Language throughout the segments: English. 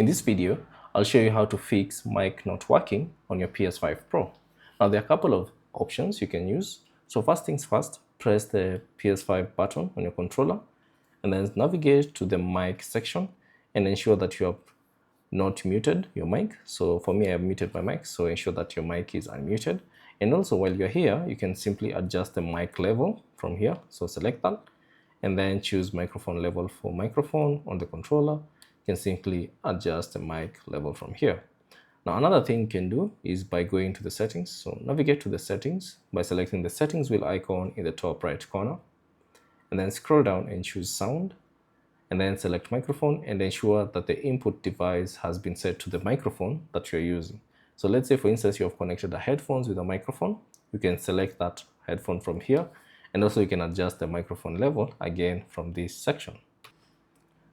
In this video, I'll show you how to fix mic not working on your PS5 Pro. Now there are a couple of options you can use. So first things first, press the PS5 button on your controller and then navigate to the mic section and ensure that you have not muted your mic. So for me, I have muted my mic, so ensure that your mic is unmuted. And also while you're here, you can simply adjust the mic level from here. So select that and then choose microphone level for microphone on the controller. You can simply adjust the mic level from here. Now another thing you can do is by going to the settings. So navigate to the settings by selecting the settings wheel icon in the top right corner and then scroll down and choose sound and then select microphone and ensure that the input device has been set to the microphone that you're using. So let's say for instance you have connected the headphones with a microphone. You can select that headphone from here and also you can adjust the microphone level again from this section.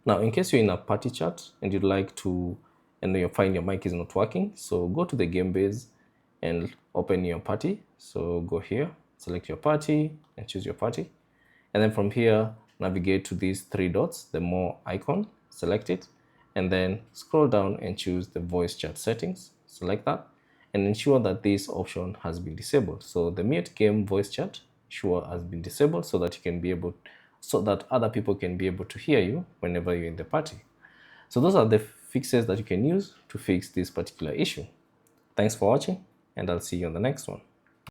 Now in case you're in a party chat and you'd like to and you find your mic is not working, so go to the game base and open your party. So go here, select your party and choose your party, and then from here navigate to these three dots, the more icon, select it and then scroll down and choose the voice chat settings. Select that and ensure that this option has been disabled. So the mute game voice chat sure has been disabled so that you can be able so that other people can be able to hear you whenever you're in the party. So those are the fixes that you can use to fix this particular issue. Thanks for watching and I'll see you on the next one.